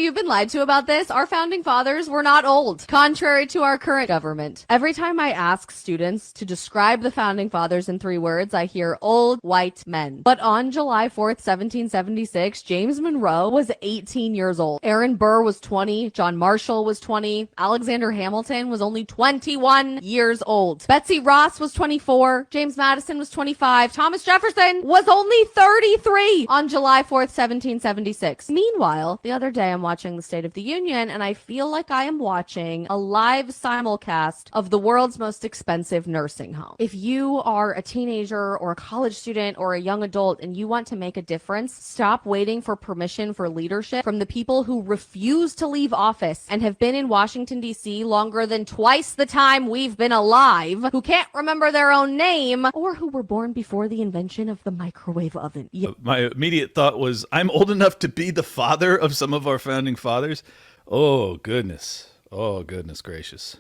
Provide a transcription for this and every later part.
you've been lied to about this. Our founding fathers were not old, contrary to our current government. Every time I ask students to describe the founding fathers in 3 words, I hear old white men. But on July 4th, 1776, James Monroe was 18 years old. Aaron Burr was 20. John Marshall was 20. Alexander Hamilton was only 21 years old. Betsy Ross was 24. James Madison was 25. Thomas Jefferson was only 33 on July 4th, 1776. Meanwhile, the other day I'm watching the State of the Union and I feel like I am watching a live simulcast of the world's most expensive nursing home. If you are a teenager or a college student or a young adult and you want to make a difference, stop waiting for permission for leadership from the people who refuse to leave office and have been in Washington, D.C. longer than twice the time we've been alive, who can't remember their own name, or who were born before the invention of the microwave oven. My immediate thought was, I'm old enough to be the father of some of our founding fathers. Oh, goodness. Oh, goodness gracious.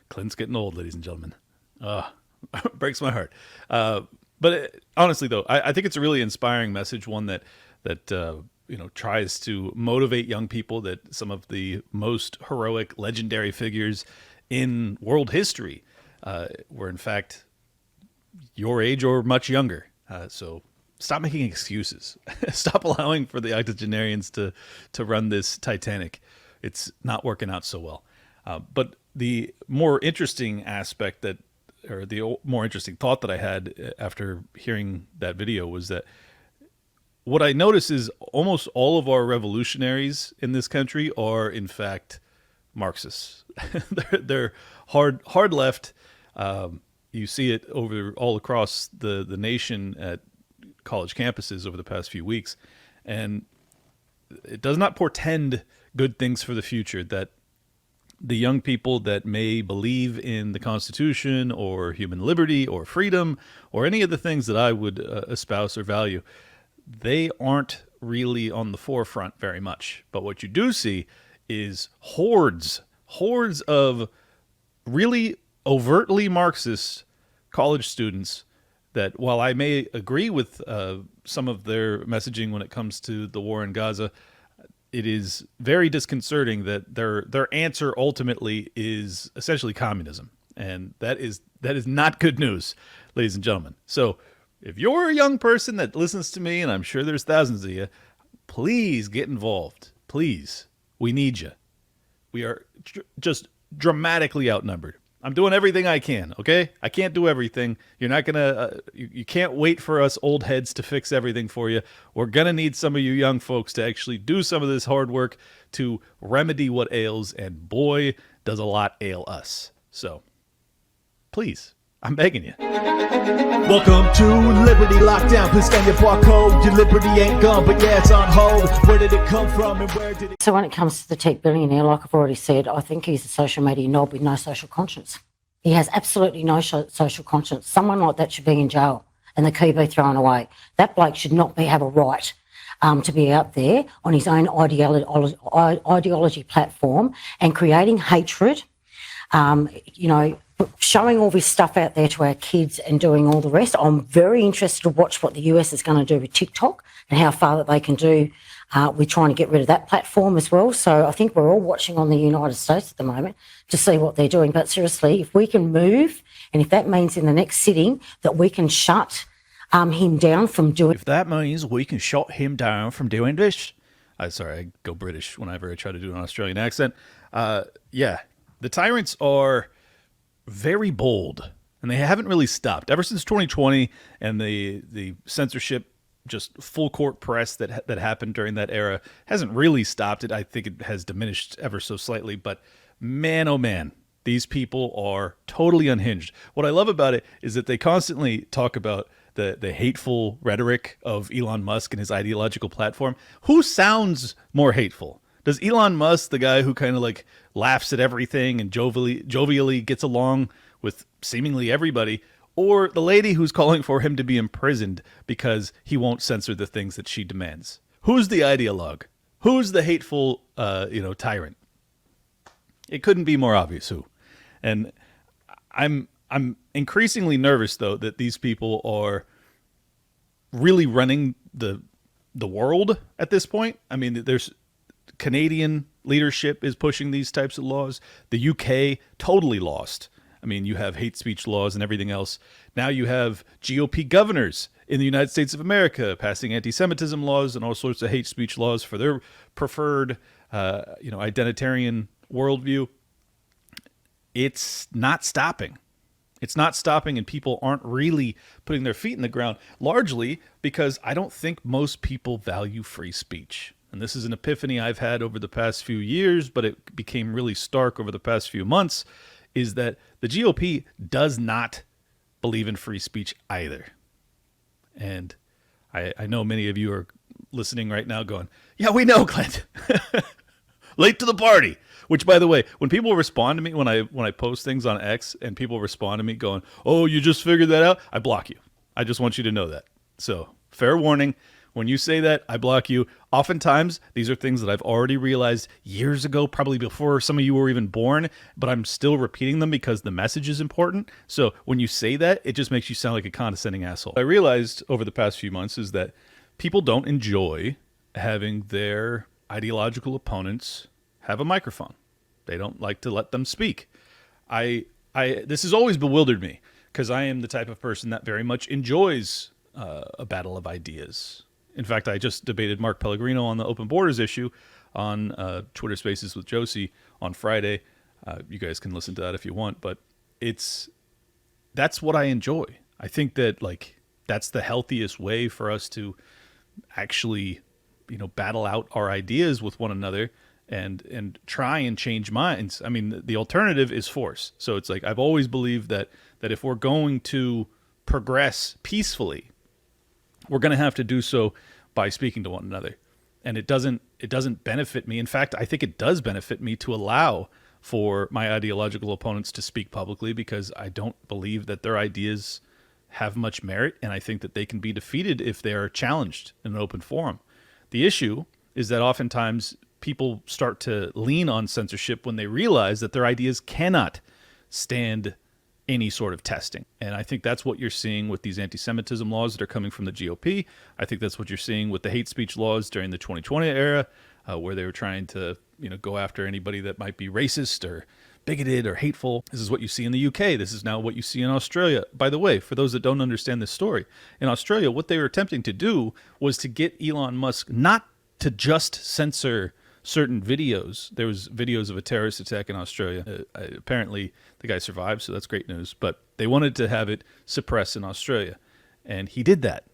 Clint's getting old, ladies and gentlemen. Breaks my heart. But honestly, though, I think it's a really inspiring message, one that tries to motivate young people that some of the most heroic, legendary figures in world history were, in fact, your age or much younger. So stop making excuses. Stop allowing for the octogenarians to run this Titanic. It's not working out so well. But the more interesting aspect the more interesting thought that I had after hearing that video was that what I notice is almost all of our revolutionaries in this country are, in fact, Marxists. they're hard left. You see it all across the nation at college campuses over the past few weeks. And it does not portend good things for the future that the young people that may believe in the Constitution or human liberty or freedom or any of the things that I would espouse or value, they aren't really on the forefront very much. But what you do see is hordes of really overtly Marxist college students that, while I may agree with some of their messaging when it comes to the war in Gaza, it is very disconcerting that their answer ultimately is essentially communism. And that is not good news, ladies and gentlemen. So if you're a young person that listens to me, and I'm sure there's thousands of you, please get involved. Please. We need you. We are just dramatically outnumbered. I'm doing everything I can, okay? I can't do everything. You're not going to, you can't wait for us old heads to fix everything for you. We're going to need some of you young folks to actually do some of this hard work to remedy what ails, and boy, does a lot ail us. So, please, I'm begging you. Welcome to Liberty Lockdown. Please scan your barcode. Your liberty ain't gone, but yeah, it's on hold. Where did it come from and where did it... So when it comes to the tech billionaire, like I've already said, I think he's a social media knob with no social conscience. He has absolutely no social conscience. Someone like that should be in jail and the key be thrown away. That bloke should not have a right to be out there on his own ideology platform and creating hatred, showing all this stuff out there to our kids and doing all the rest. I'm very interested to watch what the US is going to do with TikTok and how far that they can do. We're trying to get rid of that platform as well. So I think we're all watching on the United States at the moment to see what they're doing. But seriously, if we can move, and if that means in the next sitting that we can shut him down from doing... If that means we can shut him down from doing this... I go British whenever I try to do an Australian accent. The tyrants are very bold, and they haven't really stopped. Ever since 2020 and the censorship, just full court press that happened during that era hasn't really stopped it. I think it has diminished ever so slightly, but man, oh man, these people are totally unhinged. What I love about it is that they constantly talk about the hateful rhetoric of Elon Musk and his ideological platform. Who sounds more hateful? Does Elon Musk, the guy who kind of like laughs at everything and jovially gets along with seemingly everybody, or the lady who's calling for him to be imprisoned because he won't censor the things that she demands? Who's the ideologue? Who's the hateful, tyrant? It couldn't be more obvious who. And I'm increasingly nervous, though, that these people are really running the world at this point. I mean, Canadian leadership is pushing these types of laws. The UK totally lost. I mean, you have hate speech laws and everything else. Now you have GOP governors in the United States of America passing anti-Semitism laws and all sorts of hate speech laws for their preferred, identitarian worldview. It's not stopping. It's not stopping, and people aren't really putting their feet in the ground, largely because I don't think most people value free speech. And this is an epiphany I've had over the past few years, but it became really stark over the past few months, is that the GOP does not believe in free speech either. And I know many of you are listening right now going, yeah, we know, Clint. Late to the party. Which, by the way, when people respond to me, when I post things on X and people respond to me going, oh, you just figured that out, I block you. I just want you to know that. So, fair warning. When you say that, I block you. Oftentimes, these are things that I've already realized years ago, probably before some of you were even born, but I'm still repeating them because the message is important. So when you say that, it just makes you sound like a condescending asshole. I realized over the past few months is that people don't enjoy having their ideological opponents have a microphone. They don't like to let them speak. This has always bewildered me because I am the type of person that very much enjoys a battle of ideas. In fact, I just debated Mark Pellegrino on the open borders issue on Twitter Spaces with Josie on Friday. You guys can listen to that if you want, but that's what I enjoy. I think that that's the healthiest way for us to actually, battle out our ideas with one another and try and change minds. I mean, the alternative is force. So it's I've always believed that if we're going to progress peacefully, we're going to have to do so by speaking to one another. And it doesn't benefit me. In fact, I think it does benefit me to allow for my ideological opponents to speak publicly because I don't believe that their ideas have much merit, and I think that they can be defeated if they are challenged in an open forum. The issue is that oftentimes people start to lean on censorship when they realize that their ideas cannot stand any sort of testing. And I think that's what you're seeing with these anti-Semitism laws that are coming from the GOP. I think that's what you're seeing with the hate speech laws during the 2020 era, where they were trying to, go after anybody that might be racist or bigoted or hateful. This is what you see in the UK. This is now what you see in Australia. By the way, for those that don't understand this story, in Australia, what they were attempting to do was to get Elon Musk not to just censor certain videos. There was videos of a terrorist attack in Australia. Apparently, the guy survived, so that's great news. But they wanted to have it suppressed in Australia. And he did that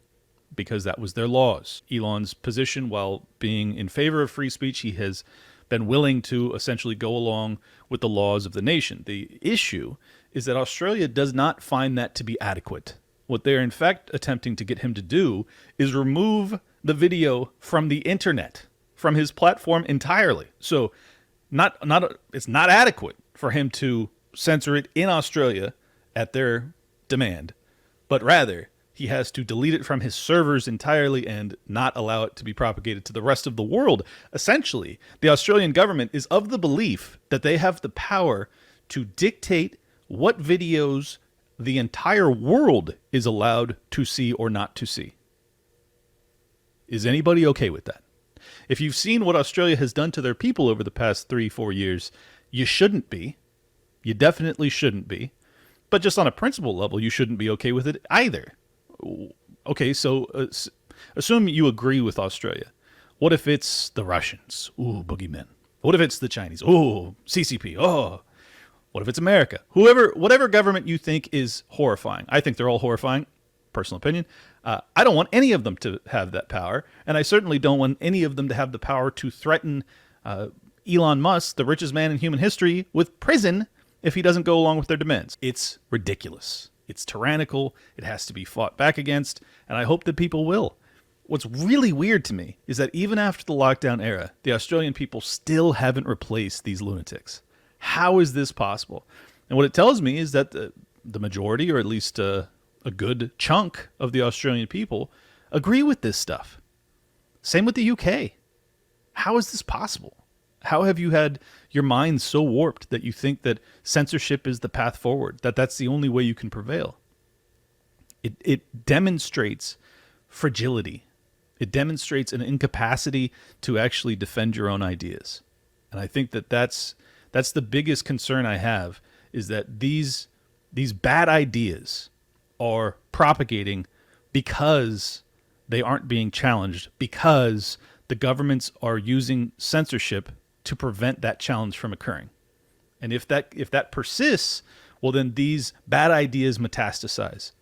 because that was their laws. Elon's position, while being in favor of free speech, he has been willing to essentially go along with the laws of the nation. The issue is that Australia does not find that to be adequate. What they're in fact attempting to get him to do is remove the video from the internet, from his platform entirely. So it's not adequate for him to censor it in Australia at their demand, but rather he has to delete it from his servers entirely and not allow it to be propagated to the rest of the world. Essentially, the Australian government is of the belief that they have the power to dictate what videos the entire world is allowed to see or not to see. Is anybody okay with that? If you've seen what Australia has done to their people over the past 3-4 years, you shouldn't be. You definitely shouldn't be. But just on a principle level, you shouldn't be okay with it either. Okay, so assume you agree with Australia. What if it's the Russians? Ooh, boogeymen. What if it's the Chinese? Ooh, CCP. Oh, what if it's America? Whatever government you think is horrifying. I think they're all horrifying. Personal opinion. I don't want any of them to have that power, and I certainly don't want any of them to have the power to threaten Elon Musk, the richest man in human history, with prison if he doesn't go along with their demands. It's ridiculous. It's tyrannical. It has to be fought back against, and I hope that people will. What's really weird to me is that even after the lockdown era, the Australian people still haven't replaced these lunatics. How is this possible? And what it tells me is that the majority, or at least a good chunk of the Australian people, agree with this stuff. Same with the UK. How is this possible? How have you had your mind so warped that you think that censorship is the path forward, that that's the only way you can prevail? It demonstrates fragility. It demonstrates an incapacity to actually defend your own ideas. And I think that that's the biggest concern I have, is that these bad ideas are propagating because they aren't being challenged, because the governments are using censorship to prevent that challenge from occurring. And if that persists, well, then these bad ideas metastasize,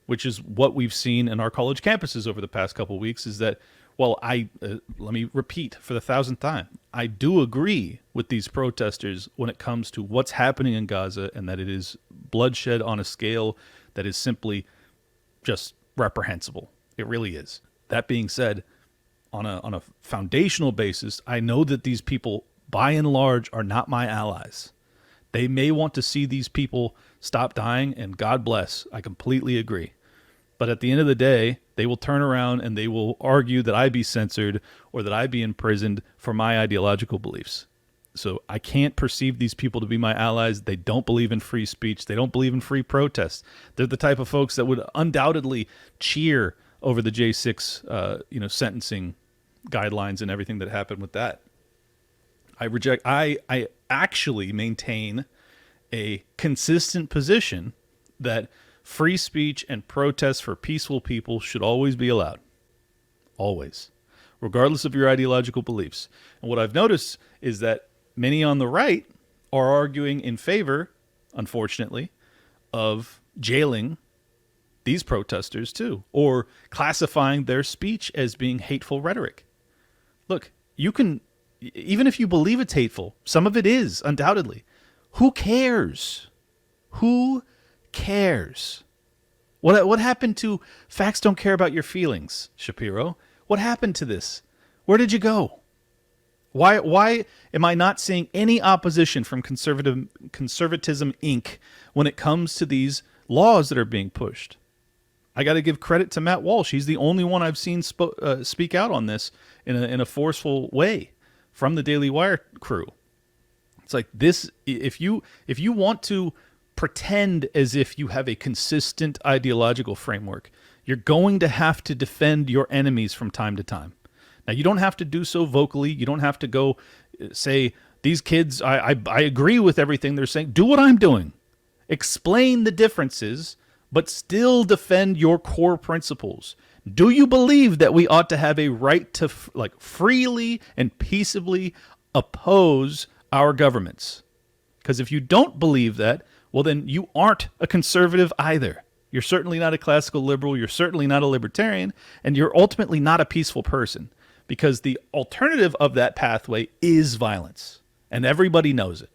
which is what we've seen in our college campuses over the past couple of weeks. Is that, well, let me repeat for the 1,000th time, I do agree with these protesters when it comes to what's happening in Gaza, and that it is bloodshed on a scale that is simply just reprehensible. It really is. That being said, on a foundational basis, I know that these people, by and large, are not my allies. They may want to see these people stop dying, and God bless. I completely agree. But at the end of the day, they will turn around and they will argue that I be censored or that I be imprisoned for my ideological beliefs. So I can't perceive these people to be my allies. They don't believe in free speech. They don't believe in free protest. They're the type of folks that would undoubtedly cheer over the J6, sentencing guidelines and everything that happened with that. I actually maintain a consistent position that free speech and protests for peaceful people should always be allowed. Always. Regardless of your ideological beliefs. And what I've noticed is that many on the right are arguing in favor, unfortunately, of jailing these protesters too, or classifying their speech as being hateful rhetoric. Look, you can, even if you believe it's hateful, some of it is, undoubtedly. Who cares? Who cares? What happened to facts don't care about your feelings, Shapiro? What happened to this? Where did you go? Why am I not seeing any opposition from Conservatism Inc. when it comes to these laws that are being pushed? I got to give credit to Matt Walsh. He's the only one I've seen speak out on this in a forceful way from the Daily Wire crew. It's like this: if you want to pretend as if you have a consistent ideological framework, you're going to have to defend your enemies from time to time. Now, you don't have to do so vocally. You don't have to go say, these kids, I agree with everything they're saying. Do what I'm doing. Explain the differences, but still defend your core principles. Do you believe that we ought to have a right to freely and peaceably oppose our governments? Because if you don't believe that, well, then you aren't a conservative either. You're certainly not a classical liberal. You're certainly not a libertarian. And you're ultimately not a peaceful person, because the alternative of that pathway is violence. And everybody knows it.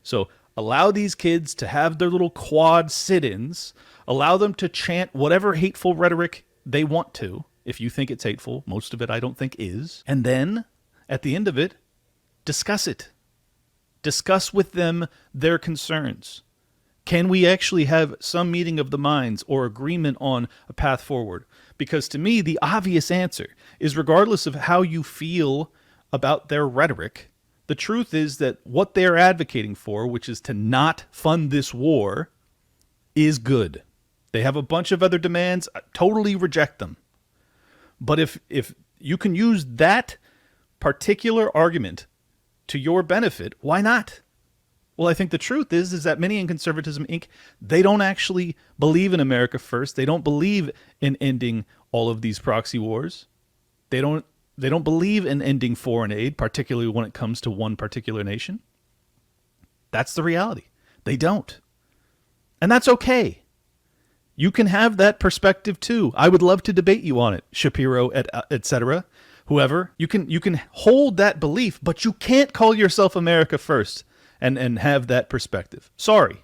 So allow these kids to have their little quad sit-ins. Allow them to chant whatever hateful rhetoric they want to. If you think it's hateful, most of it I don't think is. And then, at the end of it, discuss it. Discuss with them their concerns. Can we actually have some meeting of the minds or agreement on a path forward? Because to me, the obvious answer is, regardless of how you feel about their rhetoric, the truth is that what they're advocating for, which is to not fund this war, is good. They have a bunch of other demands. I totally reject them. But if you can use that particular argument to your benefit, why not? Well, I think the truth is that many in Conservatism Inc., they don't actually believe in America first. They don't believe in ending all of these proxy wars. They don't believe in ending foreign aid, particularly when it comes to one particular nation. That's the reality. They don't. And that's okay. You can have that perspective too. I would love to debate you on it, Shapiro, etc. Whoever. You can hold that belief, but you can't call yourself America first and have that perspective. Sorry.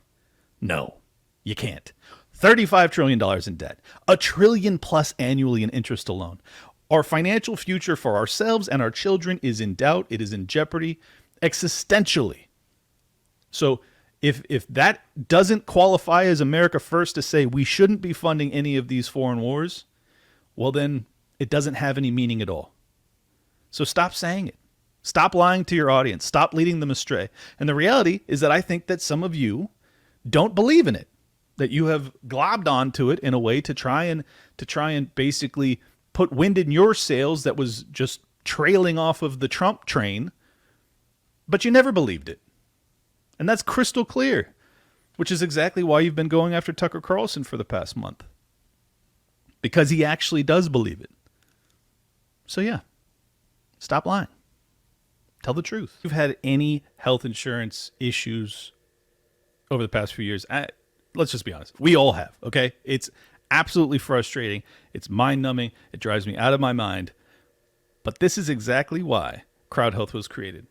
No, you can't. $35 trillion in debt. $1 trillion plus annually in interest alone. Our financial future for ourselves and our children is in doubt. It is in jeopardy existentially. So if that doesn't qualify as America first to say we shouldn't be funding any of these foreign wars, well, then it doesn't have any meaning at all. So stop saying it. Stop lying to your audience. Stop leading them astray. And the reality is that I think that some of you don't believe in it, that you have globbed onto it in a way to try and basically put wind in your sails that was just trailing off of the Trump train, but you never believed it. And that's crystal clear, which is exactly why you've been going after Tucker Carlson for the past month. Because he actually does believe it. So yeah, stop lying. Tell the truth. If you've had any health insurance issues over the past few years, let's just be honest. We all have, okay? It's absolutely frustrating. It's mind-numbing. It drives me out of my mind. But this is exactly why Crowd Health was created.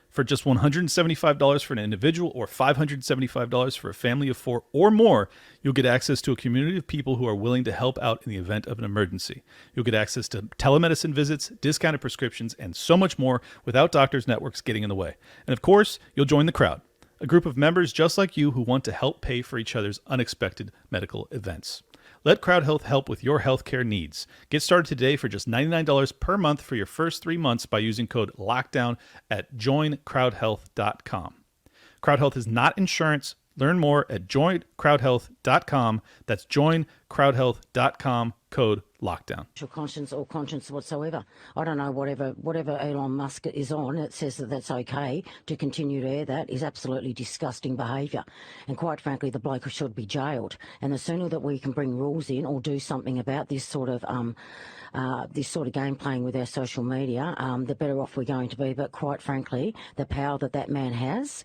For just $175 for an individual or $575 for a family of 4 or more, you'll get access to a community of people who are willing to help out in the event of an emergency. You'll get access to telemedicine visits, discounted prescriptions, and so much more without doctors' networks getting in the way. And of course, you'll join the crowd, a group of members just like you who want to help pay for each other's unexpected medical events. Let Crowd Health help with your healthcare needs. Get started today for just $99 per month for your first 3 months by using code LOCKDOWN at joincrowdhealth.com. Crowd Health is not insurance. Learn more at joincrowdhealth.com. That's joincrowdhealth.com, code LOCKDOWN. Conscience or conscience whatsoever. I don't know, whatever Elon Musk is on, it says that that's okay to continue to air that is absolutely disgusting behaviour. And quite frankly, the bloke should be jailed. And the sooner that we can bring rules in or do something about this sort of game playing with our social media, the better off we're going to be. But quite frankly, the power that man has,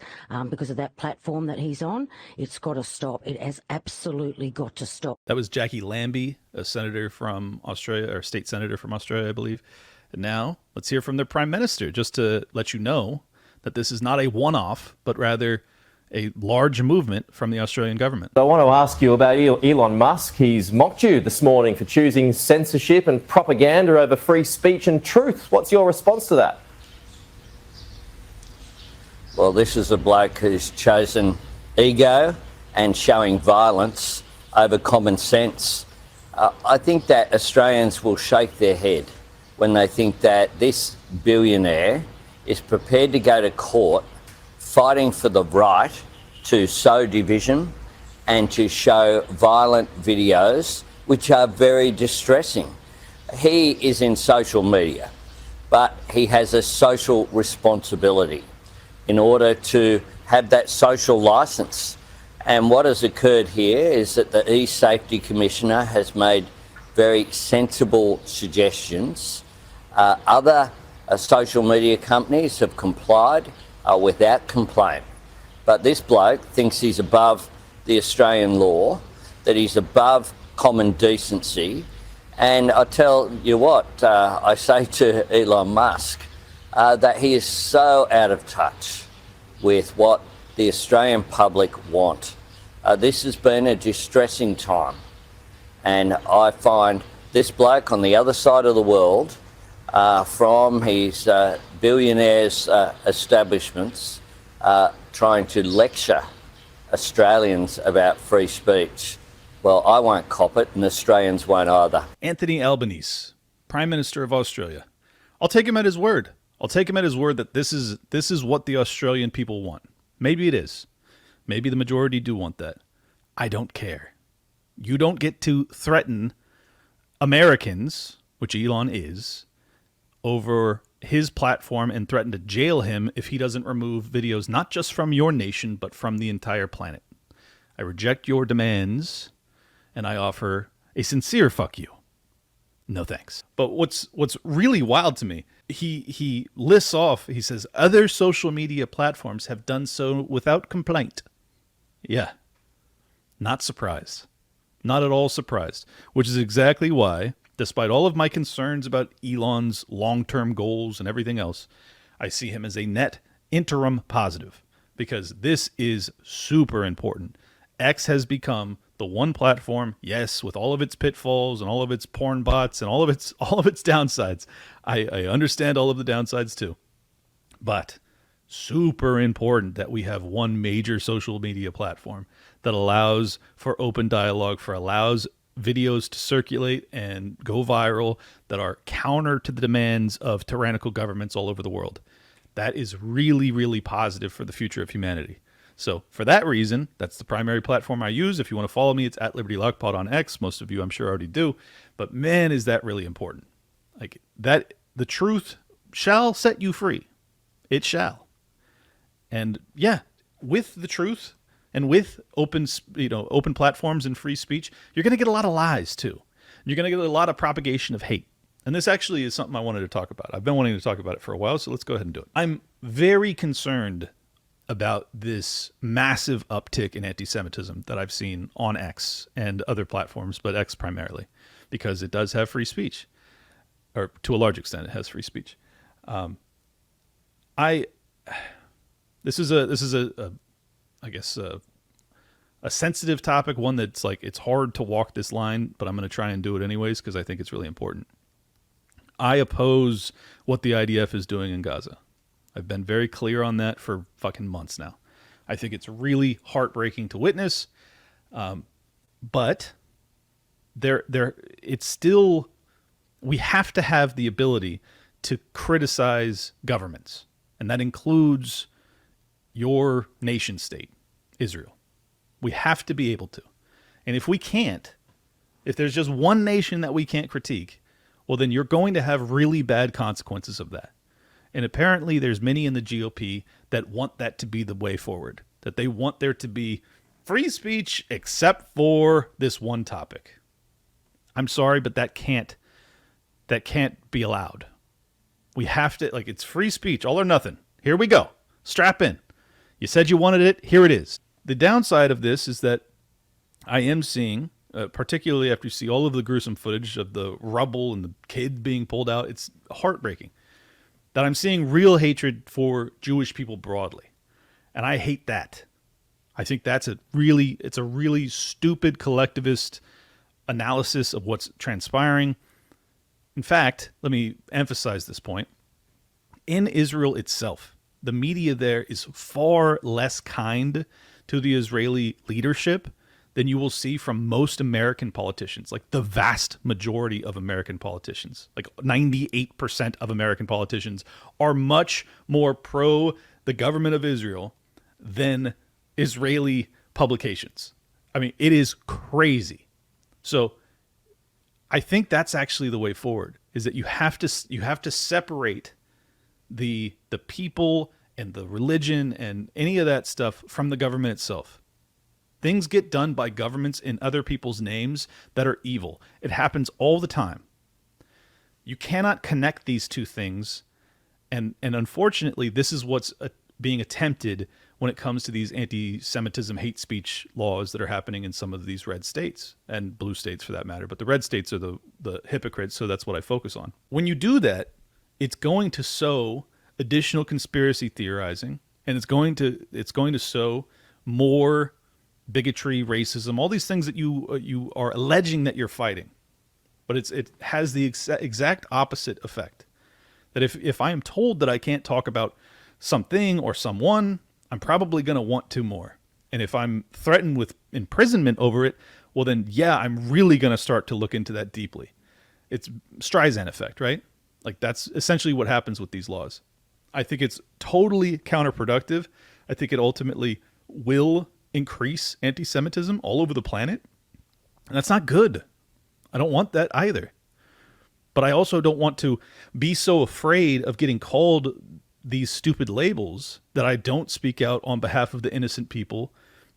because of that platform that he's on, it's got to stop. It has absolutely got to stop. That was Jackie Lambie, a senator from Australia, or state senator from Australia, I believe. And now let's hear from their prime minister, just to let you know that this is not a one-off, but rather a large movement from the Australian government. I want to ask you about Elon Musk. He's mocked you this morning for choosing censorship and propaganda over free speech and truth. What's your response to that? Well, this is a bloke who's chosen ego and showing violence over common sense. I think that Australians will shake their head when they think that this billionaire is prepared to go to court fighting for the right to sow division and to show violent videos, which are very distressing. He is in social media, but he has a social responsibility in order to have that social licence. And what has occurred here is that the E-Safety Commissioner has made very sensible suggestions. Other social media companies have complied without complaint. But this bloke thinks he's above the Australian law, that he's above common decency. And I tell you what, I say to Elon Musk, that he is so out of touch with what the Australian public want. This has been a distressing time. And I find this bloke on the other side of the world, from his billionaires' establishments, trying to lecture Australians about free speech. Well, I won't cop it, and Australians won't either. Anthony Albanese, Prime Minister of Australia. I'll take him at his word. I'll take him at his word that this is what the Australian people want. Maybe it is. Maybe the majority do want that. I don't care. You don't get to threaten Americans, which Elon is, over his platform and threaten to jail him if he doesn't remove videos not just from your nation, but from the entire planet. I reject your demands, and I offer a sincere fuck you. No thanks. But what's really wild to me, he lists off, he says, other social media platforms have done so without complaint. Yeah. Not surprised. Not at all surprised. Which is exactly why, despite all of my concerns about Elon's long-term goals and everything else, I see him as a net interim positive. Because this is super important. X has become the one platform, yes, with all of its pitfalls and all of its porn bots and all of its downsides. I understand all of the downsides too. But super important that we have one major social media platform that allows for open dialogue, allows videos to circulate and go viral that are counter to the demands of tyrannical governments all over the world. That is really, really positive for the future of humanity. So for that reason, that's the primary platform I use. If you want to follow me, it's at Liberty Lockpod on X. Most of you, I'm sure, already do. But man, is that really important. Like that, the truth shall set you free. It shall. And yeah, with the truth and with open platforms and free speech, you're going to get a lot of lies too. You're going to get a lot of propagation of hate. And this actually is something I wanted to talk about. I've been wanting to talk about it for a while, so let's go ahead and do it. I'm very concerned about this massive uptick in anti-Semitism that I've seen on X and other platforms, but X primarily, because it does have free speech, or to a large extent, it has free speech. This is a sensitive topic, one that's like, it's hard to walk this line, but I'm going to try and do it anyways because I think it's really important. I oppose what the IDF is doing in Gaza. I've been very clear on that for fucking months now. I think it's really heartbreaking to witness, but it's still, we have to have the ability to criticize governments, and that includes your nation state, Israel. We have to be able to. And if we can't, if there's just one nation that we can't critique, well, then you're going to have really bad consequences of that. And apparently there's many in the GOP that want that to be the way forward, that they want there to be free speech except for this one topic. I'm sorry, but that can't be allowed. We have to, like, it's free speech, all or nothing. Here we go. Strap in. You said you wanted it. Here it is. The downside of this is that I am seeing, particularly after you see all of the gruesome footage of the rubble and the kid being pulled out, it's heartbreaking, that I'm seeing real hatred for Jewish people broadly. And I hate that. I think it's a really stupid collectivist analysis of what's transpiring. In fact, let me emphasize this point. In Israel itself, the media there is far less kind to the Israeli leadership than you will see from most American politicians, like the vast majority of American politicians. Like 98% of American politicians are much more pro the government of Israel than Israeli publications. I mean, it is crazy. So I think that's actually the way forward, is that you have to separate the people and the religion and any of that stuff from the government itself. Things get done by governments in other people's names that are evil. It happens all the time. You cannot connect these two things, and unfortunately, this is what's being attempted when it comes to these anti-Semitism hate speech laws that are happening in some of these red states, and blue states for that matter. But the red states are the hypocrites, so that's what I focus on. When you do that, it's going to sow additional conspiracy theorizing, and it's going to sow more bigotry, racism, all these things that you are alleging that you're fighting. But it has the exact opposite effect. That if I am told that I can't talk about something or someone, I'm probably going to want to more. And if I'm threatened with imprisonment over it, well then, yeah, I'm really going to start to look into that deeply. It's Streisand effect, right? Like that's essentially what happens with these laws. I think it's totally counterproductive. I think it ultimately will increase anti-Semitism all over the planet. And that's not good. I don't want that either. But I also don't want to be so afraid of getting called these stupid labels that I don't speak out on behalf of the innocent people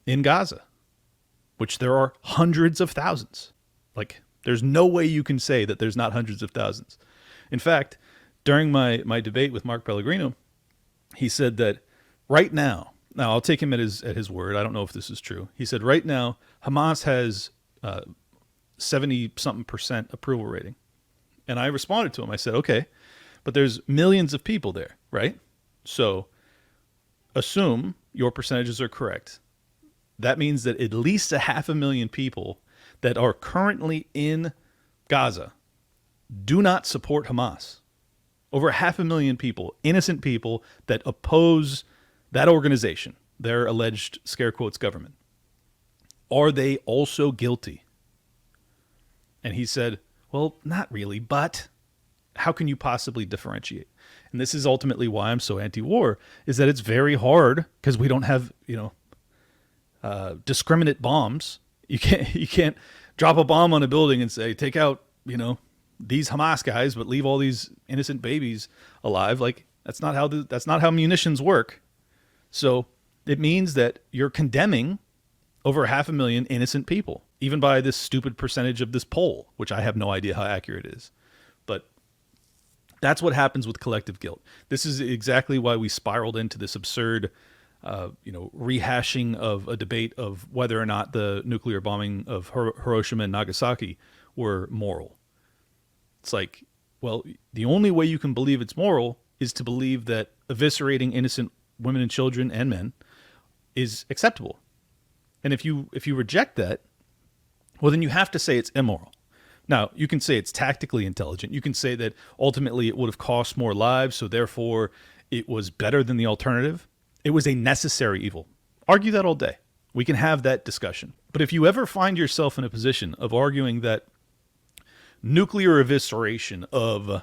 in Gaza, which there are hundreds of thousands. Like, there's no way you can say that there's not hundreds of thousands. In fact, during my debate with Mark Pellegrino, he said that right now I'll take him at his word. I don't know if this is true. He said right now Hamas has 70-something% approval rating. And I responded to him. I said, okay, but there's millions of people there, right? So assume your percentages are correct. That means that at least 500,000 people that are currently in Gaza do not support Hamas. Over 500,000 people, innocent people that oppose that organization, their alleged, scare quotes, government. Are they also guilty? And he said, well, not really, but how can you possibly differentiate? And this is ultimately why I'm so anti-war, is that it's very hard because we don't have, discriminate bombs. You can't drop a bomb on a building and say, take out, these Hamas guys, but leave all these innocent babies alive. Like, that's not how munitions work. So it means that you're condemning over 500,000 innocent people, even by this stupid percentage of this poll, which I have no idea how accurate it is. But that's what happens with collective guilt. This is exactly why we spiraled into this absurd, rehashing of a debate of whether or not the nuclear bombing of Hiroshima and Nagasaki were moral. It's like, well, the only way you can believe it's moral is to believe that eviscerating innocent women and children and men is acceptable. And if you reject that, well, then you have to say it's immoral. Now, you can say it's tactically intelligent. You can say that ultimately it would have cost more lives, so therefore it was better than the alternative. It was a necessary evil. Argue that all day. We can have that discussion. But if you ever find yourself in a position of arguing that nuclear evisceration of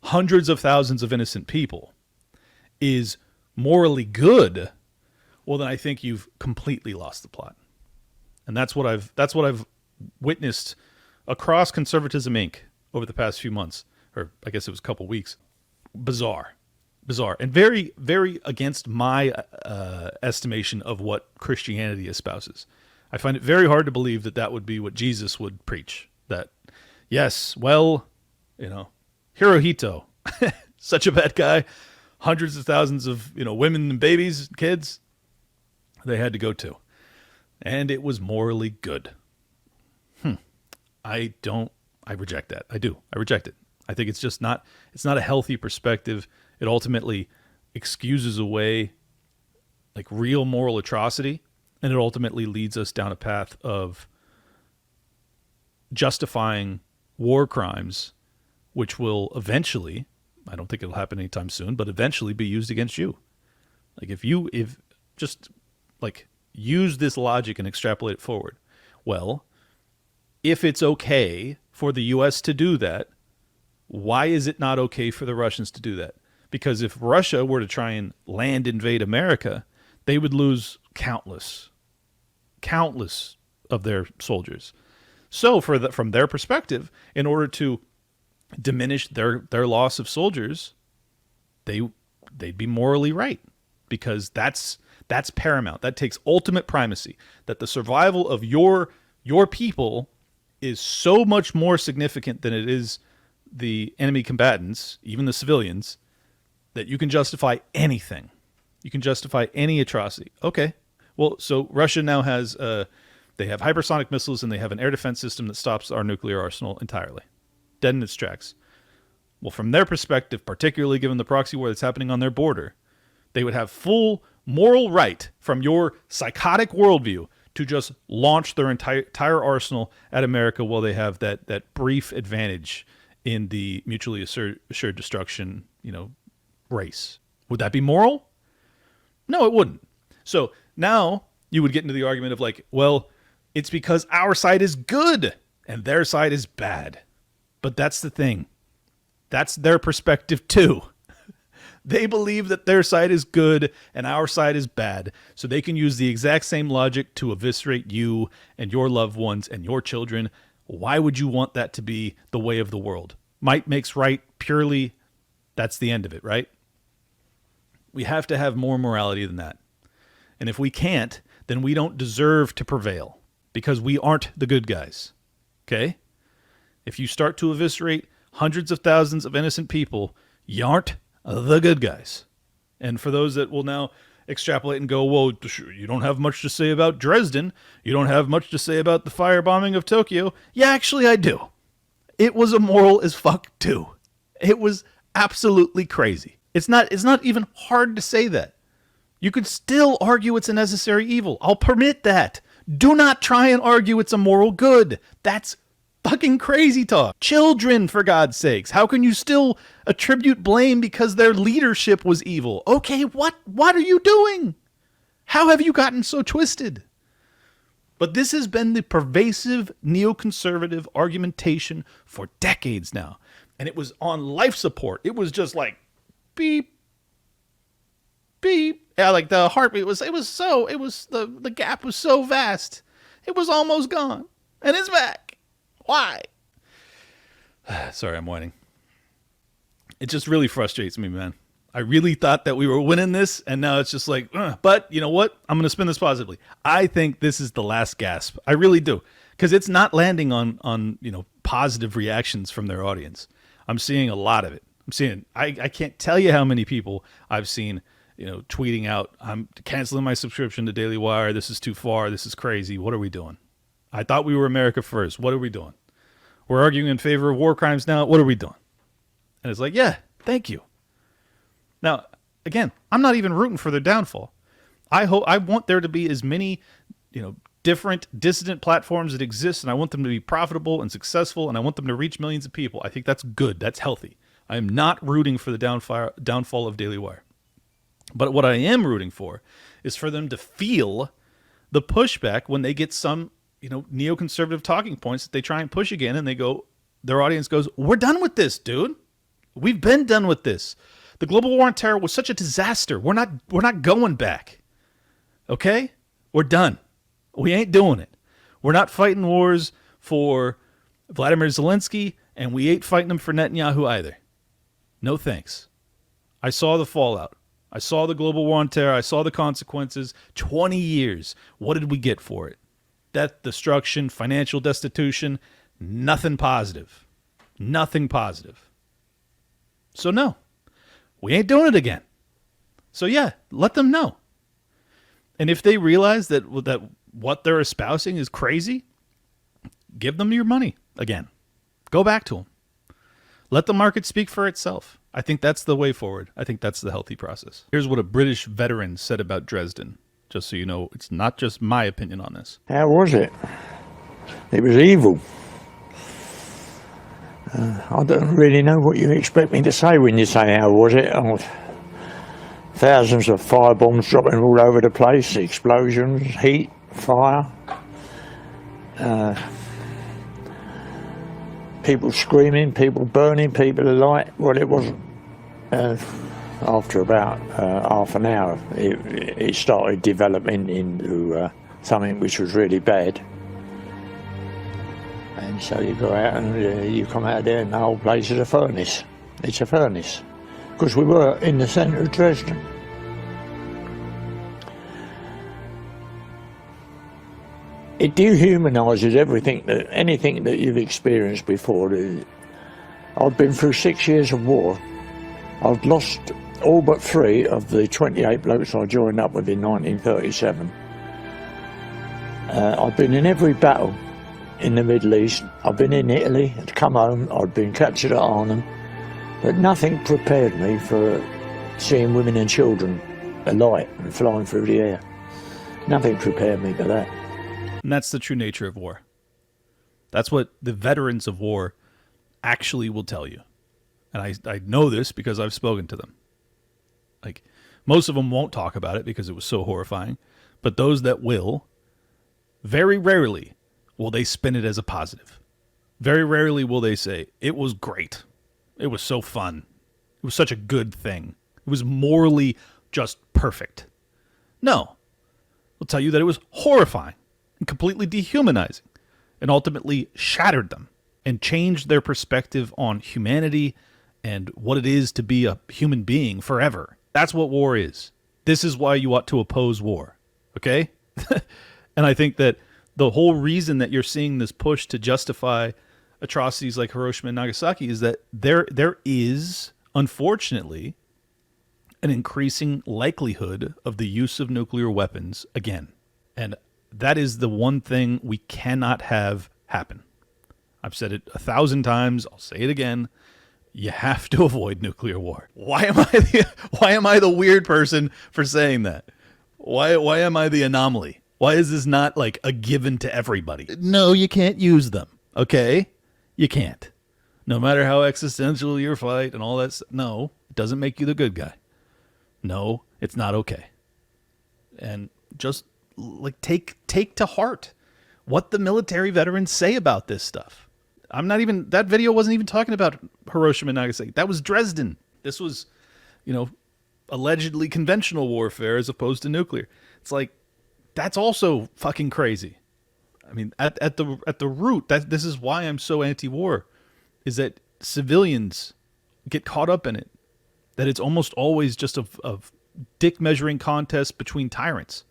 hundreds of thousands of innocent people is morally good, well, then I think you've completely lost the plot. And that's what I've witnessed across Conservatism Inc. over the past few months, or I guess it was a couple weeks. Bizarre, and very, very against my estimation of what Christianity espouses. I find it very hard to believe that would be what Jesus would preach. That, yes, well, Hirohito, such a bad guy, hundreds of thousands of women and babies, kids, they had to go too, and it was morally good. I reject that. I reject it. I think it's just not a healthy perspective. It ultimately excuses away like real moral atrocity, and it ultimately leads us down a path of justifying war crimes, which will eventually, I don't think it'll happen anytime soon, but eventually be used against you. Like if just like use this logic and extrapolate it forward. Well, if it's okay for the U.S. to do that, why is it not okay for the Russians to do that? Because if Russia were to try and land invade America, they would lose countless of their soldiers. So from their perspective, in order to diminish their loss of soldiers, they'd be morally right, because that's paramount. That takes ultimate primacy, that the survival of your people is so much more significant than it is the enemy combatants, even the civilians, that you can justify anything. You can justify any atrocity. Okay. Well, so Russia now has, they have hypersonic missiles and they have an air defense system that stops our nuclear arsenal entirely. Dead in its tracks. Well, from their perspective, particularly given the proxy war that's happening on their border, they would have full moral right from your psychotic worldview to just launch their entire arsenal at America while they have that brief advantage in the mutually assured destruction, race. Would that be moral? No, it wouldn't. So now you would get into the argument of like, well, it's because our side is good and their side is bad. But that's the thing. That's their perspective too. They believe that their side is good and our side is bad, so they can use the exact same logic to eviscerate you and your loved ones and your children. Why would you want that to be the way of the world? Might makes right purely, that's the end of it, right? We have to have more morality than that. And if we can't, then we don't deserve to prevail, because we aren't the good guys, okay? If you start to eviscerate hundreds of thousands of innocent people, you aren't the good guys. And for those that will now extrapolate and go, well, you don't have much to say about Dresden. You don't have much to say about the firebombing of Tokyo. Yeah, actually I do. It was immoral as fuck too. It was absolutely crazy. It's not even hard to say that. You could still argue it's a necessary evil. I'll permit that. Do not try and argue it's a moral good. That's fucking crazy talk. Children, for God's sakes. How can you still attribute blame because their leadership was evil? Okay, what are you doing? How have you gotten so twisted? But this has been the pervasive neoconservative argumentation for decades now. And it was on life support. It was just like, beep, beep. Yeah, like the heartbeat the gap was so vast. It was almost gone. And it's back. Why? Sorry, I'm whining. It just really frustrates me, man. I really thought that we were winning this, and now it's just like, but you know what? I'm going to spin this positively. I think this is the last gasp. I really do. Because it's not landing on positive reactions from their audience. I'm seeing a lot of it. I can't tell you how many people I've seen, tweeting out, I'm canceling my subscription to Daily Wire. This is too far. This is crazy. What are we doing? I thought we were America first. What are we doing? We're arguing in favor of war crimes now. What are we doing? And it's like, yeah, thank you. Now, again, I'm not even rooting for their downfall. I want there to be as many, different dissident platforms that exist, and I want them to be profitable and successful, and I want them to reach millions of people. I think that's good. That's healthy. I am not rooting for the downfall of Daily Wire. But what I am rooting for is for them to feel the pushback when they get some, neoconservative talking points that they try and push again, and their audience goes, we're done with this, dude. We've been done with this. The global war on terror was such a disaster. We're not going back. Okay? We're done. We ain't doing it. We're not fighting wars for Vladimir Zelensky, and we ain't fighting them for Netanyahu either. No thanks. I saw the fallout. I saw the global war on terror. I saw the consequences. 20 years. What did we get for it? Death, destruction, financial destitution. Nothing positive. Nothing positive. So no. We ain't doing it again. So yeah, let them know. And if they realize that what they're espousing is crazy, give them your money again. Go back to them. Let the market speak for itself. I think that's the way forward. I think that's the healthy process. Here's what a British veteran said about Dresden, just so you know, it's not just my opinion on this. How was it? It was evil. I don't really know what you expect me to say when you say how was it. Thousands of firebombs dropping all over the place, explosions, heat, fire, people screaming, people burning, people alight. Well, it wasn't. After about half an hour, it started developing into something which was really bad. And so you go out and you come out there and the whole place is a furnace. It's a furnace. Because we were in the centre of Dresden. It dehumanises anything that you've experienced before. I've been through 6 years of war. I've lost all but 3 of the 28 blokes I joined up with in 1937. I've been in every battle in the Middle East. I've been in Italy, I'd come home, I'd been captured at Arnhem, but nothing prepared me for seeing women and children alight and flying through the air. Nothing prepared me for that. And that's the true nature of war. That's what the veterans of war actually will tell you. And I know this because I've spoken to them. Like, most of them won't talk about it because it was so horrifying, but those that will, very rarely will they spin it as a positive. Very rarely will they say, it was great. It was so fun. It was such a good thing. It was morally just perfect. No. They'll tell you that it was horrifying and completely dehumanizing and ultimately shattered them and changed their perspective on humanity and what it is to be a human being forever. That's what war is. This is why you ought to oppose war. Okay? And I think that the whole reason that you're seeing this push to justify atrocities like Hiroshima and Nagasaki is that there is, unfortunately, an increasing likelihood of the use of nuclear weapons again. And that is the one thing we cannot have happen. I've said it 1,000 times. I'll say it again. You have to avoid nuclear war. Why am I the weird person for saying that? Why am I the anomaly? Why is this not like a given to everybody? No, you can't use them. Okay? You can't. No matter how existential your fight and all that. No, it doesn't make you the good guy. No, it's not okay. And just like take to heart what the military veterans say about this stuff. That video wasn't even talking about Hiroshima and Nagasaki. That was Dresden. This was, allegedly conventional warfare as opposed to nuclear. It's like, that's also fucking crazy. I mean, at the root, this is why I'm so anti-war, is that civilians get caught up in it. That it's almost always just a dick measuring contest between tyrants.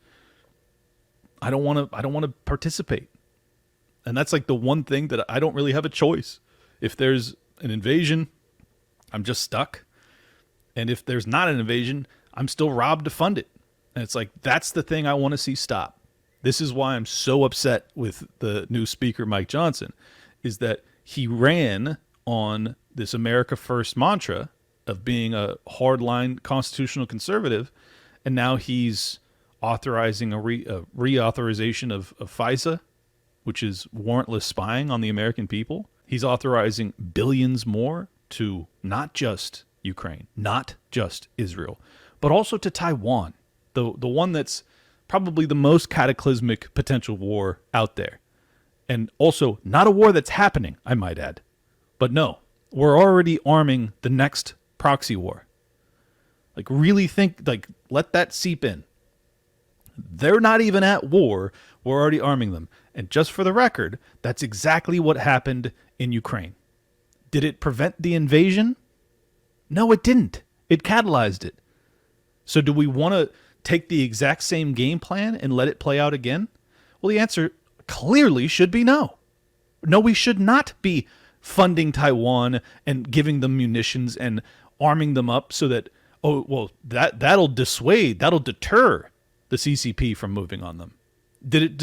I don't want to participate. And that's like the one thing that I don't really have a choice. If there's an invasion, I'm just stuck. And if there's not an invasion, I'm still robbed to fund it. And it's like, that's the thing I want to see stop. This is why I'm so upset with the new speaker, Mike Johnson, is that he ran on this America First mantra of being a hardline constitutional conservative, and now he's authorizing a reauthorization of FISA, which is warrantless spying on the American people. He's authorizing billions more to not just Ukraine, not just Israel, but also to Taiwan, the one that's probably the most cataclysmic potential war out there. And also not a war that's happening, I might add. But no, we're already arming the next proxy war. Like, really think, like, let that seep in. They're not even at war. We're already arming them. And just for the record, that's exactly what happened in Ukraine. Did it prevent the invasion? No, it didn't. It catalyzed it. So do we want to take the exact same game plan and let it play out again? Well, the answer clearly should be no. No, we should not be funding Taiwan and giving them munitions and arming them up so that, that'll deter the CCP from moving on them. Did it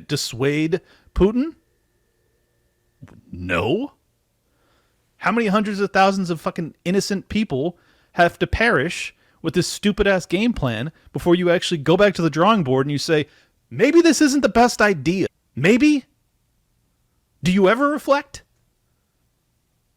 dissuade Putin? No. How many hundreds of thousands of fucking innocent people have to perish with this stupid ass game plan before you actually go back to the drawing board and you say, maybe this isn't the best idea? Maybe? Do you ever reflect?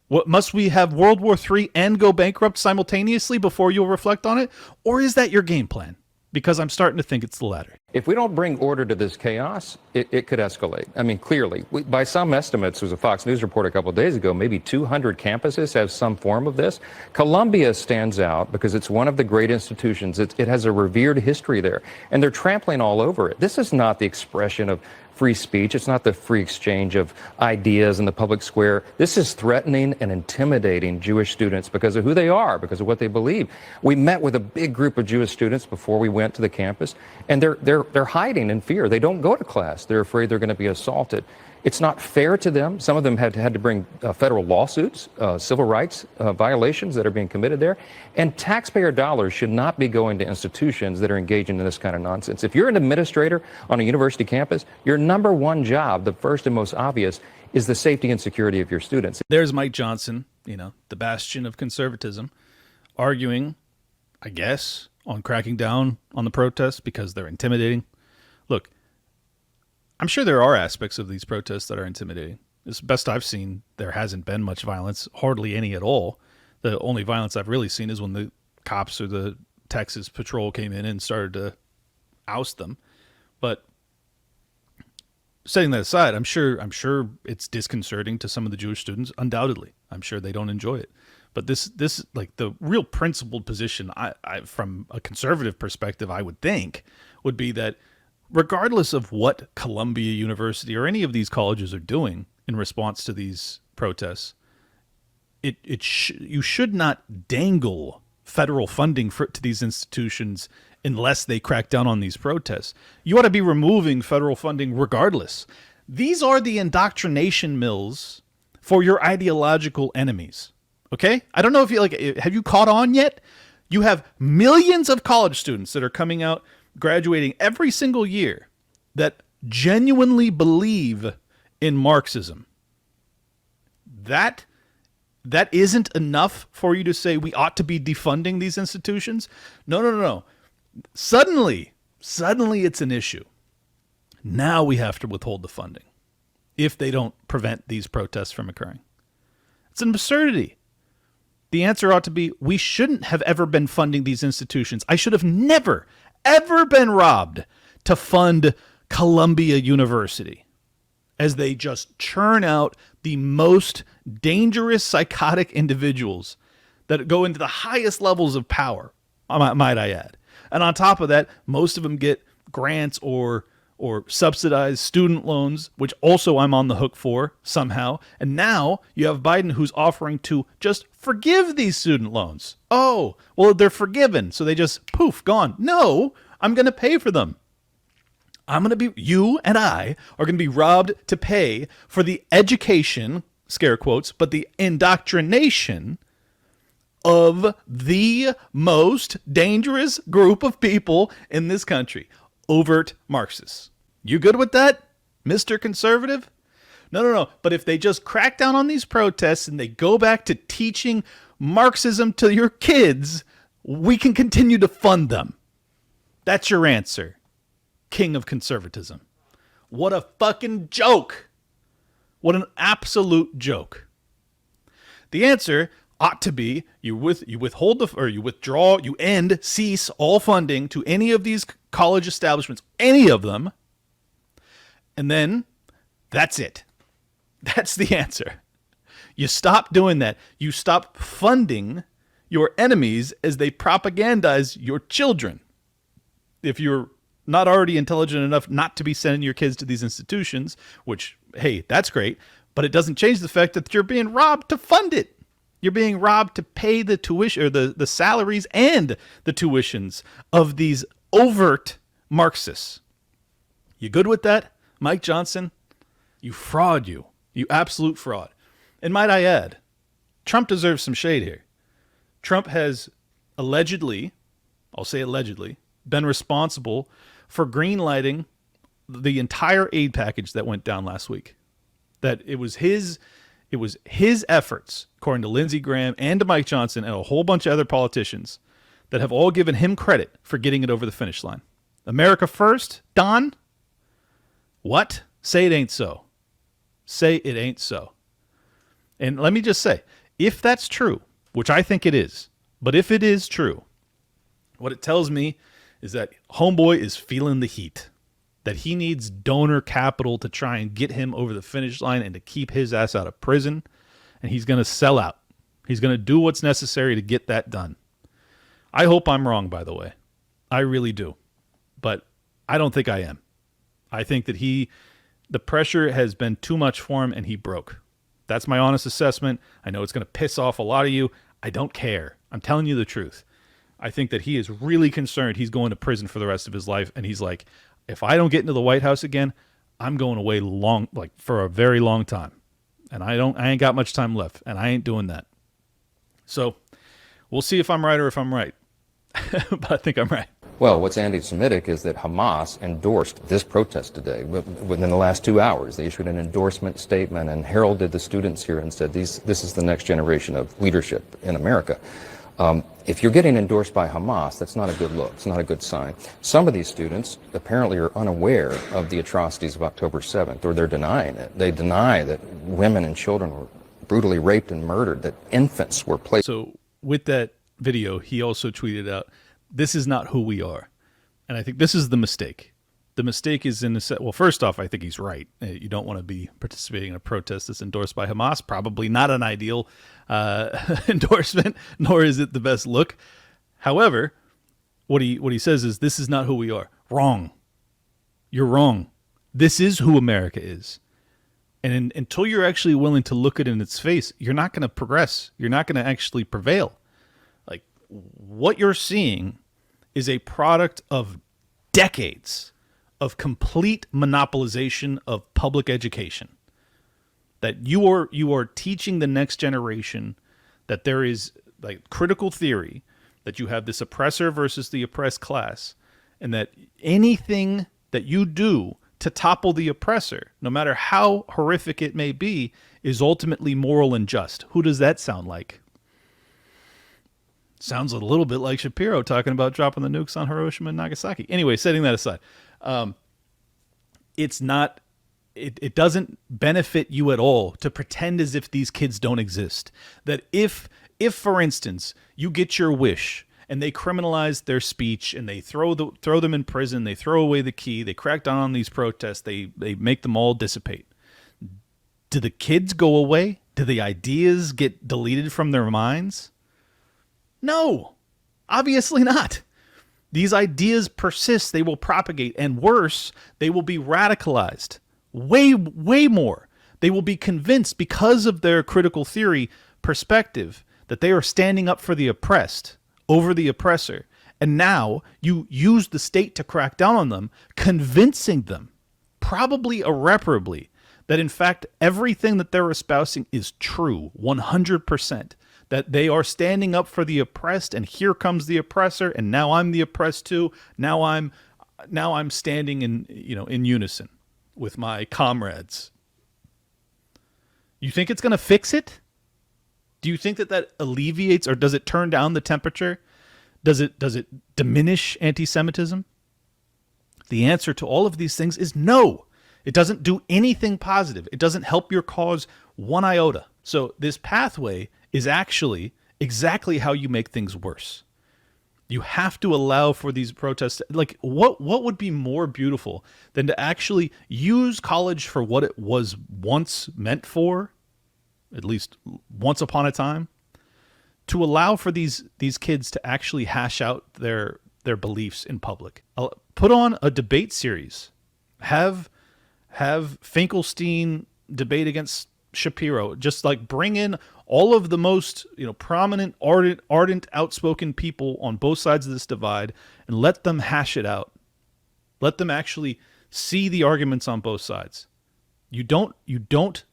What, must we have World War III and go bankrupt simultaneously before you'll reflect on it? Or is that your game plan? Because I'm starting to think it's the latter. If we don't bring order to this chaos, it could escalate. I mean, clearly, by some estimates, there was a Fox News report a couple of days ago, maybe 200 campuses have some form of this. Columbia stands out because it's one of the great institutions. It has a revered history there, and they're trampling all over it. This is not the expression of free speech. It's not the free exchange of ideas in the public square. This is threatening and intimidating Jewish students because of who they are, because of what they believe. We met with a big group of Jewish students before we went to the campus, and they're hiding in fear. They don't go to class. They're afraid they're going to be assaulted. It's not fair to them. Some of them had to bring federal lawsuits, civil rights violations that are being committed there. And taxpayer dollars should not be going to institutions that are engaging in this kind of nonsense. If you're an administrator on a university campus, your number one job, the first and most obvious, is the safety and security of your students. There's Mike Johnson, the bastion of conservatism, arguing, I guess, on cracking down on the protests because they're intimidating. Look, I'm sure there are aspects of these protests that are intimidating. As best I've seen, there hasn't been much violence, hardly any at all. The only violence I've really seen is when the cops or the Texas patrol came in and started to oust them. But setting that aside, I'm sure it's disconcerting to some of the Jewish students, undoubtedly. I'm sure they don't enjoy it. But this like the real principled position, I from a conservative perspective, I would think, would be that regardless of what Columbia University or any of these colleges are doing in response to these protests, you should not dangle federal funding to these institutions unless they crack down on these protests. You ought to be removing federal funding regardless. These are the indoctrination mills for your ideological enemies. Okay? I don't know if have you caught on yet? You have millions of college students that are coming out, graduating every single year, that genuinely believe in Marxism. That isn't enough for you to say we ought to be defunding these institutions? No. Suddenly it's an issue. Now we have to withhold the funding if they don't prevent these protests from occurring. It's an absurdity. The answer ought to be, we shouldn't have ever been funding these institutions. I should have never, ever been robbed to fund Columbia University as they just churn out the most dangerous psychotic individuals that go into the highest levels of power, might I add. And on top of that, most of them get grants or subsidized student loans, which also I'm on the hook for somehow. And now you have Biden who's offering to just forgive these student loans. Oh, well, they're forgiven, so they just poof, gone. No, I'm going to pay for them. You and I are going to be robbed to pay for the education, scare quotes, but the indoctrination of the most dangerous group of people in this country. Overt Marxists. You good with that, Mr. Conservative? No. But if they just crack down on these protests and they go back to teaching Marxism to your kids, we can continue to fund them. That's your answer, king of conservatism. What a fucking joke. What an absolute joke. The answer ought to be you withdraw, you cease all funding to any of these college establishments, any of them, and then that's it. That's the answer. You stop doing that. You stop funding your enemies as they propagandize your children. If you're not already intelligent enough not to be sending your kids to these institutions, which, hey, that's great, but it doesn't change the fact that you're being robbed to fund it. You're being robbed to pay the tuition or the salaries and the tuitions of these overt Marxists. You good with that, Mike Johnson? You fraud, you absolute fraud. And might I add, Trump deserves some shade here. Trump has allegedly, I'll say allegedly, been responsible for greenlighting the entire aid package that went down last week. That it was his efforts, according to Lindsey Graham and to Mike Johnson and a whole bunch of other politicians, that have all given him credit for getting it over the finish line. America first, Don? What? Say it ain't so. Say it ain't so. And let me just say, if that's true, which I think it is, but if it is true, what it tells me is that homeboy is feeling the heat. That he needs donor capital to try and get him over the finish line and to keep his ass out of prison. And he's going to sell out. He's going to do what's necessary to get that done. I hope I'm wrong, by the way. I really do. But I don't think I am. I think that the pressure has been too much for him and he broke. That's my honest assessment. I know it's going to piss off a lot of you. I don't care. I'm telling you the truth. I think that he is really concerned he's going to prison for the rest of his life. And he's like, if I don't get into the White House again, I'm going away for a very long time. And I ain't got much time left, and I ain't doing that. So we'll see if I'm right or if I'm right. But I think I'm right. Well, what's anti-Semitic is that Hamas endorsed this protest today. Within the last 2 hours, they issued an endorsement statement and heralded the students here and said, this is the next generation of leadership in America. If you're getting endorsed by Hamas, that's not a good look. It's not a good sign. Some of these students apparently are unaware of the atrocities of October 7th, or they're denying it. They deny that women and children were brutally raped and murdered, that infants were placed. So with that video, he also tweeted out, "This is not who we are." And I think this is the mistake. The mistake is well, first off, I think he's right. You don't want to be participating in a protest that's endorsed by Hamas. Probably not an ideal endorsement, nor is it the best look. However, what he says is, this is not who we are. Wrong. You're wrong. This is who America is. And until you're actually willing to look it in its face, you're not going to progress. You're not going to actually prevail. Like, what you're seeing is a product of decades of complete monopolization of public education. That you are teaching the next generation that there is like critical theory, that you have this oppressor versus the oppressed class, and that anything that you do to topple the oppressor, no matter how horrific it may be, is ultimately moral and just. Who does that sound like? Sounds a little bit like Shapiro talking about dropping the nukes on Hiroshima and Nagasaki. Anyway, setting that aside, it doesn't benefit you at all to pretend as if these kids don't exist. That if for instance, you get your wish and they criminalize their speech and they throw them in prison, they throw away the key, they crack down on these protests, they make them all dissipate. Do the kids go away? Do the ideas get deleted from their minds? No, obviously not. These ideas persist. They will propagate. And worse, they will be radicalized. Way, way more. They will be convinced because of their critical theory perspective that they are standing up for the oppressed over the oppressor. And now you use the state to crack down on them, convincing them, probably irreparably, that in fact everything that they're espousing is true, 100%. That they are standing up for the oppressed, and here comes the oppressor, and now I'm the oppressed too. Now I'm standing in unison with my comrades. You think it's going to fix it? Do you think that alleviates, or does it turn down the temperature? Does it diminish anti-Semitism? The answer to all of these things is no. It doesn't do anything positive. It doesn't help your cause one iota. So this pathway is actually exactly how you make things worse. You have to allow for these protests. Like, what would be more beautiful than to actually use college for what it was once meant for, at least once upon a time, to allow for these kids to actually hash out their beliefs in public. Put on a debate series. Have Finkelstein debate against Shapiro. Just like bring in all of the most prominent, ardent, outspoken people on both sides of this divide and let them hash it out. Let them actually see the arguments on both sides. You don't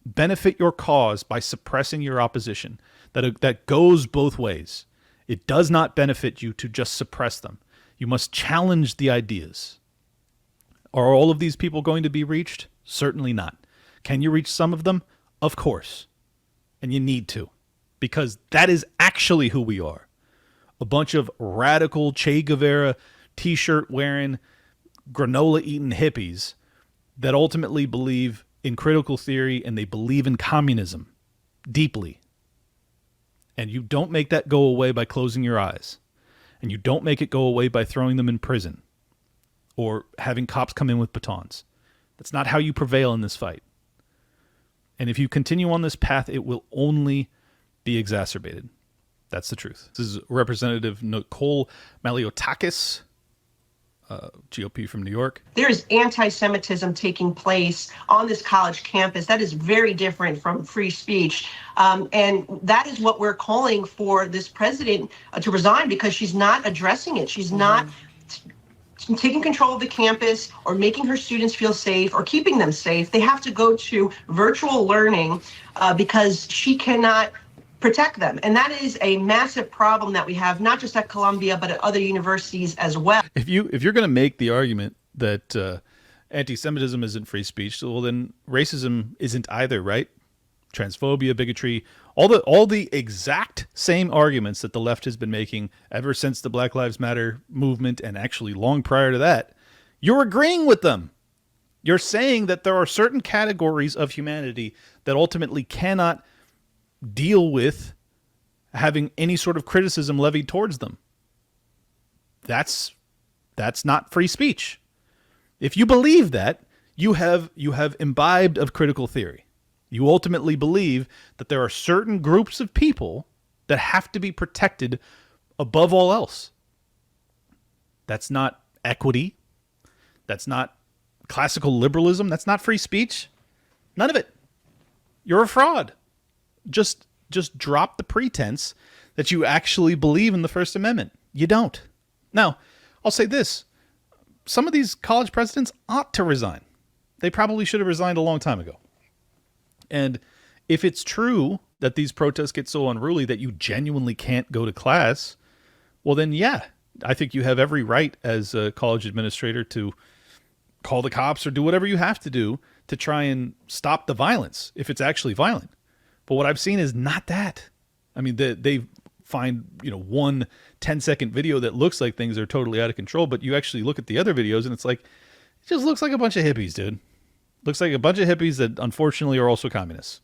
benefit your cause by suppressing your opposition. That goes both ways. It does not benefit you to just suppress them. You must challenge the ideas. Are all of these people going to be reached? Certainly not. Can you reach some of them? Of course. And you need to, because that is actually who we are. A bunch of radical Che Guevara t-shirt wearing, granola eating hippies that ultimately believe in critical theory and they believe in communism deeply. And you don't make that go away by closing your eyes. And you don't make it go away by throwing them in prison or having cops come in with batons. That's not how you prevail in this fight. And if you continue on this path, it will only be exacerbated. That's the truth. This is Representative Nicole Maliotakis, GOP from New York. There is anti-Semitism taking place on this college campus. That is very different from free speech. And that is what we're calling for this president to resign, because she's not addressing it. She's not taking control of the campus or making her students feel safe or keeping them safe. They have to go to virtual learning because she cannot protect them. And that is a massive problem that we have, not just at Columbia, but at other universities as well. If you're going to make the argument that anti-Semitism isn't free speech, well, then racism isn't either, right? Transphobia, bigotry, all the exact same arguments that the left has been making ever since the Black Lives Matter movement, and actually long prior to that. You're agreeing with them. You're saying that there are certain categories of humanity that ultimately cannot deal with having any sort of criticism levied towards them. That's not free speech. If you believe that, you have imbibed of critical theory. You ultimately believe that there are certain groups of people that have to be protected above all else. That's not equity. That's not classical liberalism. That's not free speech. None of it. You're a fraud. Just drop the pretense that you actually believe in the First Amendment. You don't. Now, I'll say this. Some of these college presidents ought to resign. They probably should have resigned a long time ago. And if it's true that these protests get so unruly that you genuinely can't go to class, well then, yeah, I think you have every right as a college administrator to call the cops or do whatever you have to do to try and stop the violence, if it's actually violent. But what I've seen is not that. I mean, they find, one 10-second video that looks like things are totally out of control, but you actually look at the other videos and it's like, it just looks like a bunch of hippies, dude. Looks like a bunch of hippies that unfortunately are also communists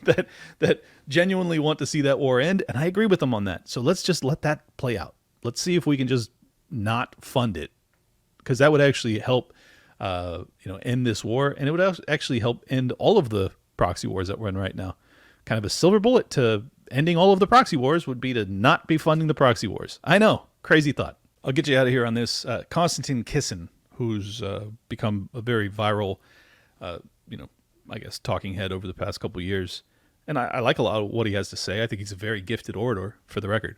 that genuinely want to see that war end. And I agree with them on that. So let's just let that play out. Let's see if we can just not fund it, because that would actually help, end this war. And it would actually help end all of the proxy wars that we're in right now. Kind of a silver bullet to ending all of the proxy wars would be to not be funding the proxy wars. I know, crazy thought. I'll get you out of here on this. Konstantin Kisin, who's become a very viral, I guess, talking head over the past couple of years. And I like a lot of what he has to say. I think he's a very gifted orator, for the record.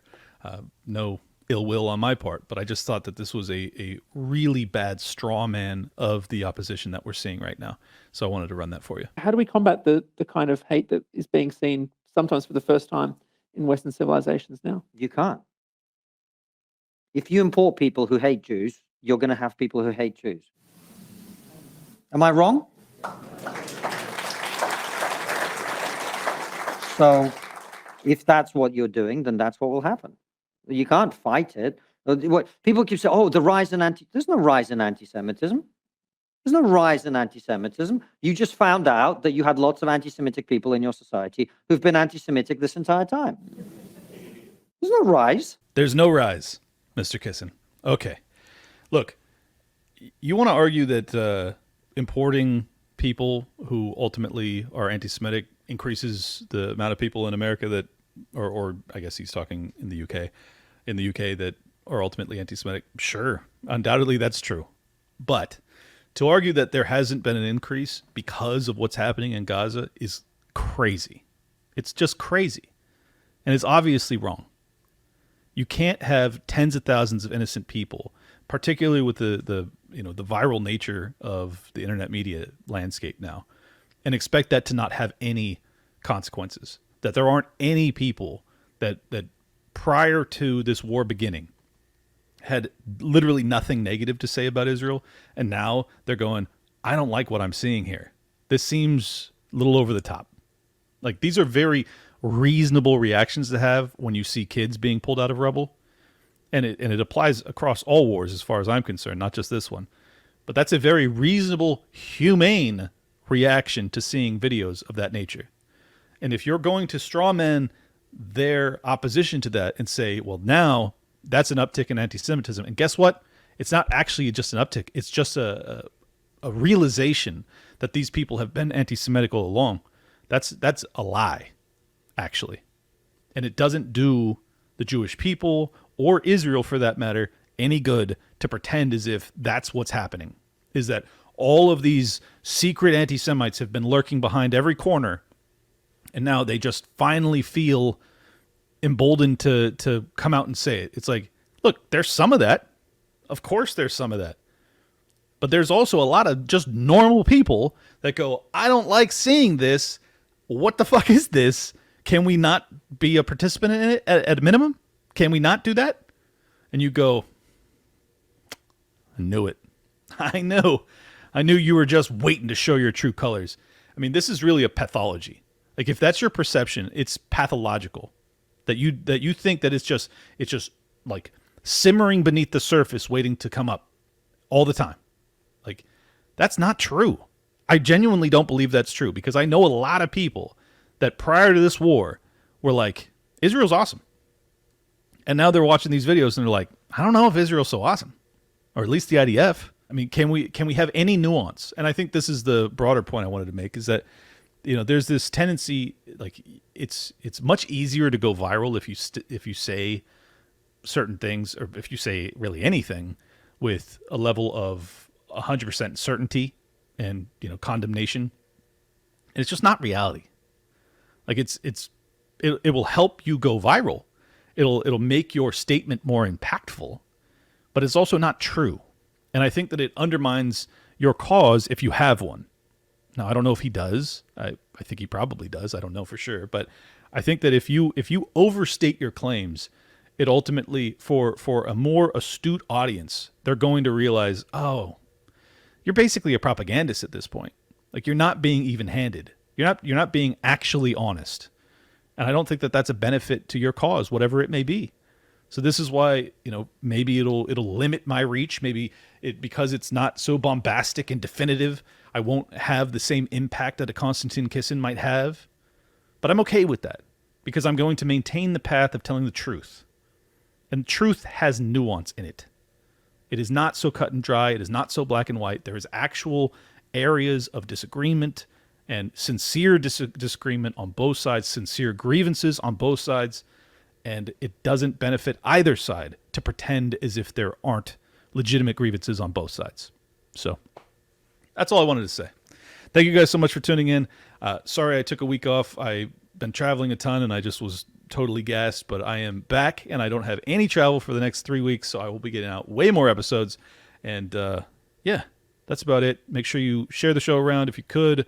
No ill will on my part, but I just thought that this was a really bad straw man of the opposition that we're seeing right now. So I wanted to run that for you. How do we combat the kind of hate that is being seen sometimes for the first time in Western civilizations now? You can't. If you import people who hate Jews, you're going to have people who hate Jews. Am I wrong? So if that's what you're doing, then that's what will happen. You can't fight it. What people keep saying, oh, the rise in there's no rise in anti-Semitism. There's no rise in anti-Semitism. You just found out that you had lots of anti-Semitic people in your society who've been anti-Semitic this entire time. There's no rise. There's no rise, Mr. Kisin. Okay. Look, you want to argue that importing people who ultimately are anti-Semitic increases the amount of people in America that, or I guess he's talking in the UK that are ultimately anti-Semitic. Sure, undoubtedly that's true. But to argue that there hasn't been an increase because of what's happening in Gaza is crazy. It's just crazy. And it's obviously wrong. You can't have tens of thousands of innocent people, particularly with the viral nature of the internet media landscape now, and expect that to not have any consequences. That there aren't any people that prior to this war beginning had literally nothing negative to say about Israel, and now they're going, I don't like what I'm seeing here. This seems a little over the top. Like, these are very reasonable reactions to have when you see kids being pulled out of rubble. And it applies across all wars as far as I'm concerned, not just this one. But that's a very reasonable, humane reaction to seeing videos of that nature. And if you're going to strawman their opposition to that and say, well, now that's an uptick in anti-Semitism. And guess what? It's not actually just an uptick. It's just a realization that these people have been anti-Semitic all along. That's a lie, actually. And it doesn't do the Jewish people or Israel, for that matter, any good to pretend as if that's what's happening, is that all of these secret anti-Semites have been lurking behind every corner, and now they just finally feel emboldened to come out and say it. It's like, look, there's some of that. Of course there's some of that. But there's also a lot of just normal people that go, I don't like seeing this. What the fuck is this? Can we not be a participant in it at a minimum? Can we not do that? And you go, I knew it. I knew you were just waiting to show your true colors. I mean, this is really a pathology. Like, if that's your perception, it's pathological. That you think that it's just like simmering beneath the surface waiting to come up all the time. Like, that's not true. I genuinely don't believe that's true, because I know a lot of people that prior to this war were like, Israel's awesome. And now they're watching these videos and they're like, I don't know if Israel's so awesome, or at least the IDF. I mean, can we have any nuance? And I think this is the broader point I wanted to make, is that, there's this tendency, like, it's much easier to go viral if you say certain things, or if you say really anything with a level of 100% certainty and condemnation. And it's just not reality. Like, it will help you go viral. It'll make your statement more impactful, but it's also not true. And I think that it undermines your cause if you have one. Now, I don't know if he does. I think he probably does. I don't know for sure. But I think that if you overstate your claims, it ultimately, for a more astute audience, they're going to realize, oh, you're basically a propagandist at this point. Like, you're not being even-handed. You're not being actually honest. And I don't think that that's a benefit to your cause, whatever it may be. So this is why, maybe it'll limit my reach. Maybe because it's not so bombastic and definitive, I won't have the same impact that a Konstantin Kisin might have. But I'm okay with that, because I'm going to maintain the path of telling the truth. And truth has nuance in it. It is not so cut and dry. It is not so black and white. There is actual areas of disagreement and sincere disagreement on both sides, sincere grievances on both sides, and it doesn't benefit either side to pretend as if there aren't legitimate grievances on both sides. So that's all I wanted to say. Thank you guys so much for tuning in. Sorry I took a week off. I've been traveling a ton and I just was totally gassed, but I am back and I don't have any travel for the next 3 weeks, so I will be getting out way more episodes. And yeah, that's about it. Make sure you share the show around if you could.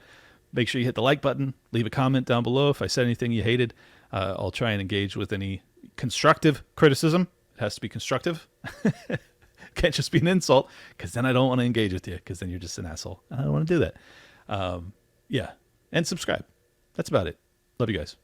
Make sure you hit the like button. Leave a comment down below if I said anything you hated. I'll try and engage with any constructive criticism. It has to be constructive. Can't just be an insult, because then I don't want to engage with you, because then you're just an asshole. I don't want to do that. Yeah, and subscribe. That's about it. Love you guys. Peace.